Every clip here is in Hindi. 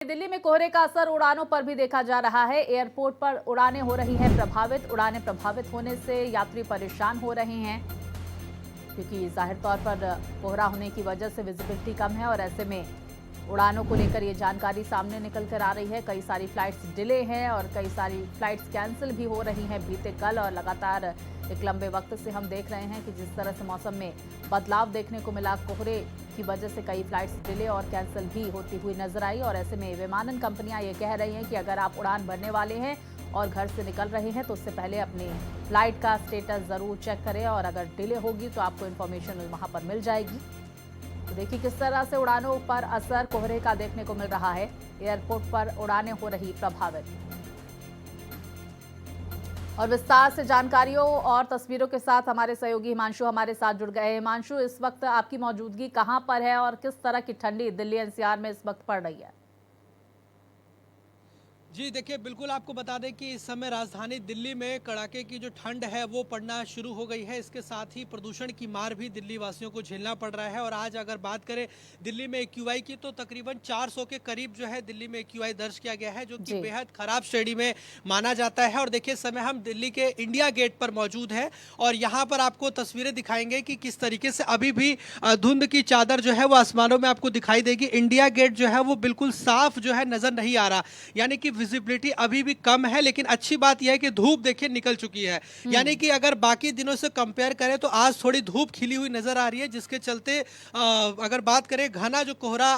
दिल्ली में कोहरे का असर उड़ानों पर भी देखा जा रहा है। एयरपोर्ट पर उड़ानें हो रही हैं प्रभावित। उड़ानें प्रभावित होने से यात्री परेशान हो रहे हैं क्योंकि जाहिर तौर पर कोहरा होने की वजह से विजिबिलिटी कम है और ऐसे में उड़ानों को लेकर ये जानकारी सामने निकल कर आ रही है। कई सारी फ्लाइट्स डिले हैं और कई सारी फ्लाइट्स कैंसिल भी हो रही हैं बीते कल और लगातार एक लंबे वक्त से हम देख रहे हैं कि जिस तरह से मौसम में बदलाव देखने को मिला, कोहरे की वजह से कई फ्लाइट्स डिले और कैंसिल भी होती हुई नजर आई। और ऐसे में विमानन कंपनियां ये कह रही हैं कि अगर आप उड़ान भरने वाले हैं और घर से निकल रहे हैं तो उससे पहले अपनी फ्लाइट का स्टेटस जरूर चेक करें और अगर डिले होगी तो आपको इन्फॉर्मेशन वहां पर मिल जाएगी। तो देखिए किस तरह से उड़ानों पर असर कोहरे का देखने को मिल रहा है। एयरपोर्ट पर उड़ानें हो रही प्रभावित। और विस्तार से जानकारियों और तस्वीरों के साथ हमारे सहयोगी हिमांशु हमारे साथ जुड़ गए। हिमांशु, इस वक्त आपकी मौजूदगी कहां पर है और किस तरह की ठंडी दिल्ली एनसीआर में इस वक्त पड़ रही है? जी देखिए, बिल्कुल आपको बता दें कि इस समय राजधानी दिल्ली में कड़ाके की जो ठंड है वो पड़ना शुरू हो गई है। इसके साथ ही प्रदूषण की मार भी दिल्ली वासियों को झेलना पड़ रहा है। और आज अगर बात करें दिल्ली में एक्यूआई की तो तकरीबन 400 के करीब जो है दिल्ली में एक्यूआई दर्ज किया गया है, जो कि बेहद खराब श्रेणी में माना जाता है। और देखिए, इस समय हम दिल्ली के इंडिया गेट पर मौजूद है और यहाँ पर आपको तस्वीरें दिखाएंगे कि किस तरीके से अभी भी धुंध की चादर जो है वो आसमानों में आपको दिखाई देगी। इंडिया गेट जो है वो बिल्कुल साफ जो है नजर नहीं आ रहा, यानी कि विजिबिलिटी अभी भी कम है। लेकिन अच्छी बात यह है कि धूप देखिए निकल चुकी है, यानी कि अगर बाकी दिनों से कंपेयर करें तो आज थोड़ी धूप खिली हुई नजर आ रही है, जिसके चलते अगर बात करें घना जो कोहरा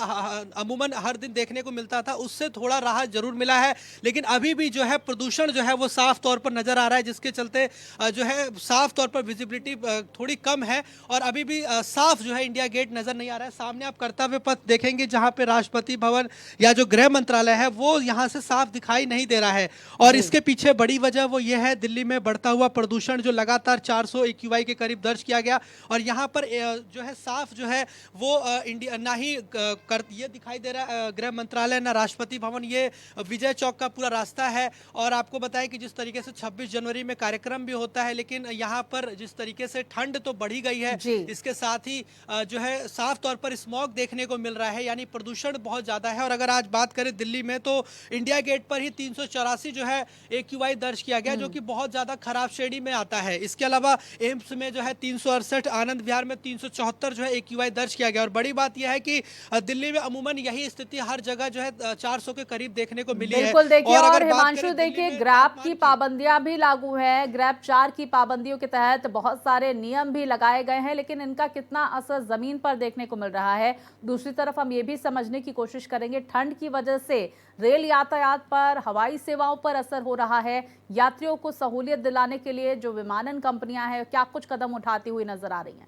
अमूमन हर दिन देखने को मिलता था उससे थोड़ा राहत जरूर मिला है। लेकिन अभी भी जो है प्रदूषण जो है वो साफ तौर पर नजर आ रहा है, जिसके चलते जो है साफ तौर पर विजिबिलिटी थोड़ी कम है और अभी भी साफ जो है इंडिया गेट नजर नहीं आ रहा है। सामने आप कर्तव्य पथ देखेंगे जहां पे राष्ट्रपति भवन या जो गृह मंत्रालय है वो यहां से साफ दिखाई नहीं दे रहा है। और इसके पीछे बड़ी वजह वो ये है दिल्ली में बढ़ता हुआ प्रदूषण, जो लगातार 400 एक्यूआई के करीब दर्ज किया गया। और यहाँ पर जो है साफ जो है वो इंडिया ना ही ये दिखाई दे रहा है गृह मंत्रालय ना राष्ट्रपति भवन, ये विजय चौक का पूरा रास्ता है। और आपको बताएं कि जिस तरीके से 26 जनवरी में कार्यक्रम भी होता है, लेकिन यहाँ पर जिस तरीके से ठंड तो बढ़ी गई है, इसके साथ ही जो है साफ तौर पर स्मॉग देखने को मिल रहा है, यानी प्रदूषण बहुत ज्यादा है। और अअगर आज बात करें दिल्ली में तो इंडिया गेट पर ही 384 जो है एक्यूआई दर्ज किया गया, जो कि बहुत ज्यादा खराब श्रेणी में आता है। इसके अलावा एम्स में जो है 368, आनंद विहार में 374 जो है एक्यूआई दर्ज किया गया। और बड़ी बात यह है कि दिल्ली में अमूमन यही स्थिति हर जगह जो है 400 के करीब देखने को मिली है। बिल्कुल देखिए, और हिमांशु देखिए ग्रैब की की पाबंदियां भी लागू है। ग्रैब 4 की पाबंदियों के तहत बहुत सारे नियम भी लगाए गए हैं, लेकिन इनका कितना असर जमीन पर देखने को मिल रहा है। दूसरी तरफ हम ये भी समझने की कोशिश करेंगे ठंड की वजह से रेल यातायात पर, हवाई सेवाओं पर असर हो रहा है। यात्रियों को सहूलियत दिलाने के लिए जो विमानन कंपनियां हैं क्या कुछ कदम उठाती हुई नजर आ रही हैं?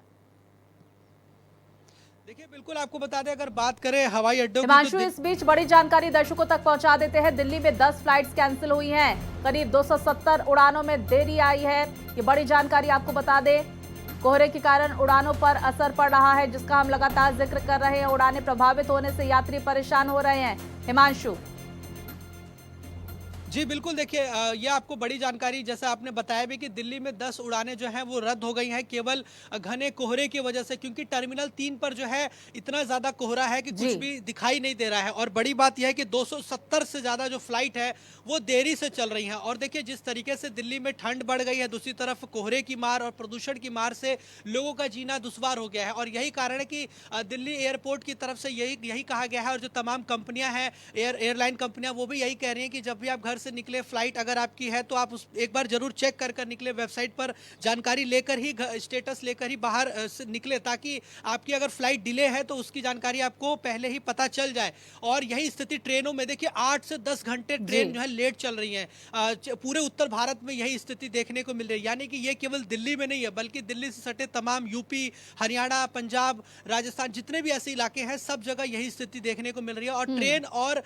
देखिए, बिल्कुल आपको बता दें, अगर बात करें हवाई अड्डों की हिमांशु, इस बीच बड़ी जानकारी दर्शकों तक पहुंचा देते हैं। दिल्ली में 10 फ्लाइट्स कैंसिल हुई हैं, करीब 270 उड़ानों में देरी आई है। ये बड़ी जानकारी आपको बता दें। कोहरे के कारण उड़ानों पर असर पड़ रहा है, जिसका हम लगातार जिक्र कर रहे हैं। उड़ानें प्रभावित होने से यात्री परेशान हो रहे हैं। हिमांशु जी बिल्कुल, देखिए ये आपको बड़ी जानकारी, जैसा आपने बताया भी कि दिल्ली में 10 उड़ानें जो हैं वो रद्द हो गई हैं केवल घने कोहरे की वजह से, क्योंकि टर्मिनल 3 पर जो है इतना ज़्यादा कोहरा है कि कुछ भी दिखाई नहीं दे रहा है। और बड़ी बात यह है कि 270 से ज़्यादा जो फ्लाइट है वो देरी से चल रही हैं। और देखिए जिस तरीके से दिल्ली में ठंड बढ़ गई है, दूसरी तरफ कोहरे की मार और प्रदूषण की मार से लोगों का जीना दुश्वार हो गया है। और यही कारण है कि दिल्ली एयरपोर्ट की तरफ से यही कहा गया है, और जो तमाम कंपनियाँ हैं एयरलाइन कंपनियाँ वो भी यही कह रही हैं कि जब भी आप घर से निकले, फ्लाइट अगर आपकी है तो आप उस एक बार जरूर चेक कर निकले, वेबसाइट पर जानकारी लेकर ही, स्टेटस लेकर ही बाहर से निकले, ताकि आपकी अगर फ्लाइट डिले है तो उसकी जानकारी आपको पहले ही पता चल जाए। और यही स्थिति ट्रेनों में, देखिए 8 से 10 घंटे ट्रेन जो है लेट चल रही है। पूरे उत्तर भारत में यही स्थिति देखने को मिल रही है, यानी कि ये केवल दिल्ली में नहीं है बल्कि दिल्ली से सटे तमाम यूपी, हरियाणा, पंजाब, राजस्थान, जितने भी ऐसे इलाके हैं सब जगह यही स्थिति देखने को मिल रही है। और ट्रेन और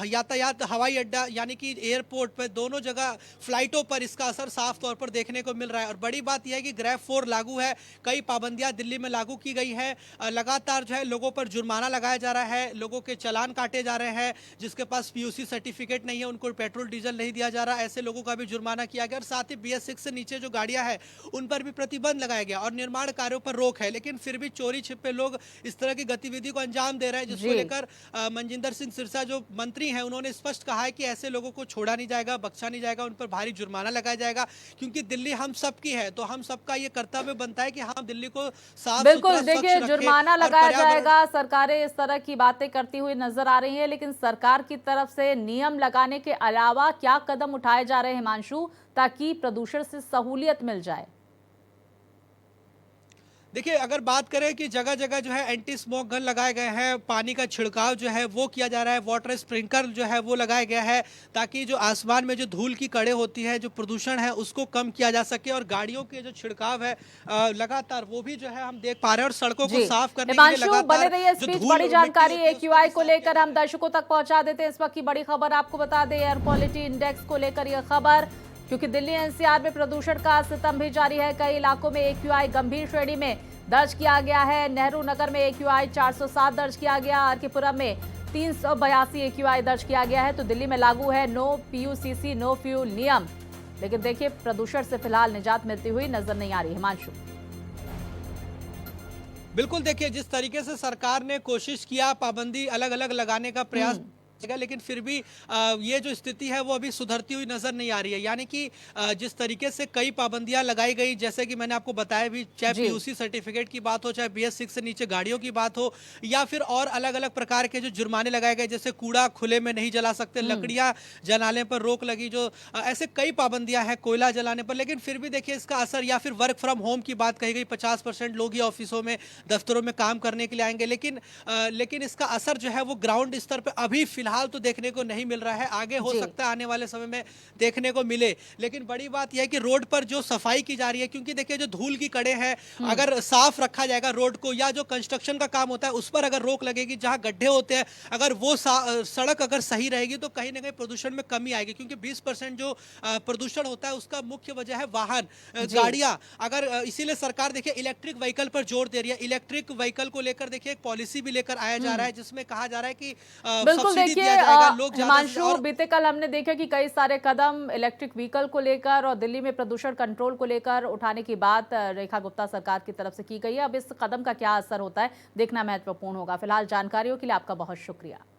यातायात, हवाई अड्डा यानी कि एयरपोर्ट पर, दोनों जगह फ्लाइटों पर इसका असर साफ तौर पर देखने को मिल रहा है। और बड़ी बात यह है कि ग्रैब 4 लागू है, कई पाबंदियां दिल्ली में लागू की गई है। लगातार जो है लोगों पर जुर्माना लगाया जा रहा है, लोगों के चालान काटे जा रहे हैं, जिसके पास पीयूसी सर्टिफिकेट नहीं है उनको पेट्रोल डीजल नहीं दिया जा रहा, ऐसे लोगों का भी जुर्माना किया गया। और साथ ही BS6 से नीचे जो गाड़ियां हैं उन पर भी प्रतिबंध लगाया गया और निर्माण कार्यों पर रोक है। लेकिन फिर भी चोरी छिपे लोग इस तरह की गतिविधि को अंजाम दे रहे हैं, जिसको जी। लेकर मनजिंदर सिंह सिरसा जो मंत्री हैं उन्होंने स्पष्ट कहा है कि ऐसे लोगों को छोड़ा नहीं जाएगा, बख्शा नहीं जाएगा, उन पर भारी जुर्माना लगाया जाएगा, क्योंकि दिल्ली हम सबकी है। तो हम सबका ये कर्तव्य बनता है कि हम दिल्ली को साफ बिल्कुल, सुथरा स्वच्छ देखिए रखें जुर्माना और लगाया पर्यावरण। जाएगा। सरकारें इस तरह की बातें करती हुई नजर आ रही हैं, लेकिन सरकार की तरफ से नियम लगाने के अलावा क्या कदम उठाए जा रहे हैं हिमांशु, ताकि प्रदूषण से सहूलियत मिल जाए? देखिए, अगर बात करें कि जगह जगह जो है एंटी स्मोक गन लगाए गए हैं, पानी का छिड़काव जो है वो किया जा रहा है, वाटर स्प्रिंकलर जो है वो लगाया गया है, ताकि जो आसमान में जो धूल की कड़े होती है, जो प्रदूषण है उसको कम किया जा सके। और गाड़ियों के जो छिड़काव है लगातार वो भी जो है हम देख पा रहे हैं। और सड़कों को जी, साफ करने के लिए हिमांशु बने लगातार रहिए इस जो बीच। धूल बड़ी और जानकारी मिट्टी होती है उसको AQI भी को साफ लेकर किया हम दर्शकों तक पहुंचा देते हैं। इस वक्त की बड़ी खबर आपको बता दें, एयर क्वालिटी इंडेक्स को लेकर यह खबर, क्योंकि दिल्ली NCR में प्रदूषण का सितम भी जारी है। कई इलाकों में AQI गंभीर श्रेणी में दर्ज किया गया है। नेहरू नगर में AQI 407 दर्ज किया गया, आरकेपुरम में 382 AQI दर्ज किया गया है। तो दिल्ली में लागू है नो PUCC नो फ्यूल नियम, लेकिन देखिए प्रदूषण से फिलहाल निजात मिलती हुई नजर नहीं आ रही। हिमांशु, बिल्कुल, देखिए जिस तरीके से सरकार ने कोशिश किया पाबंदी अलग अलग लगाने का प्रयास, लेकिन फिर भी ये जो स्थिति है वो अभी सुधरती हुई नजर नहीं आ रही है। यानी कि जिस तरीके से कई पाबंदियां लगाई गई, जैसे कि मैंने आपको बताया भी, चाहे जी। पीयूसी सर्टिफिकेट की बात हो, चाहे BS6 से नीचे गाड़ियों की बात हो, या फिर और अलग अलग प्रकार के जो जुर्माने लगाए गए, जैसे कूड़ा खुले में नहीं जला सकते, लकड़ियां जलाने पर रोक लगी, जो ऐसे कई पाबंदियां हैं, कोयला जलाने पर। लेकिन फिर भी देखिए इसका असर, या फिर वर्क फ्रॉम होम की बात कही गई, 50% लोग ही ऑफिसों में, दफ्तरों में काम करने के लिए आएंगे। लेकिन इसका असर जो है वो ग्राउंड स्तर पर अभी फिलहाल तो देखने को नहीं मिल रहा है। आगे हो जी। सकता है आने वाले समय में देखने को मिले। लेकिन बड़ी बात यह है कि रोड पर जो सफाई की जा रही है, क्योंकि देखिए जो धूल की कड़े हैं, अगर साफ रखा जाएगा रोड को, या जो कंस्ट्रक्शन का काम होता है उस पर अगर रोक लगेगी, जहां गड्ढे होते हैं, अगर वो सड़क अगर सही रहेगी तो कहीं ना कहीं प्रदूषण में कमी आएगी। क्योंकि 20% जो प्रदूषण होता है उसका मुख्य वजह है वाहन, गाड़ियां। अगर इसीलिए सरकार देखिए इलेक्ट्रिक व्हीकल पर जोर दे रही है। इलेक्ट्रिक व्हीकल को लेकर देखिए एक पॉलिसी भी लेकर आया जा रहा है, जिसमें कहा जा रहा है कि बिल्कुल, सब्सिडी देखिए दिया जाएगा, लोग ज्यादा से हिमांशु, बीते कल हमने देखा कि कई सारे कदम इलेक्ट्रिक व्हीकल को लेकर और दिल्ली में प्रदूषण कंट्रोल को लेकर उठाने की बात रेखा गुप्ता सरकार की तरफ से की गई है। अब इस कदम का क्या असर होता है देखना महत्वपूर्ण होगा। फिलहाल जानकारियों के लिए आपका बहुत शुक्रिया।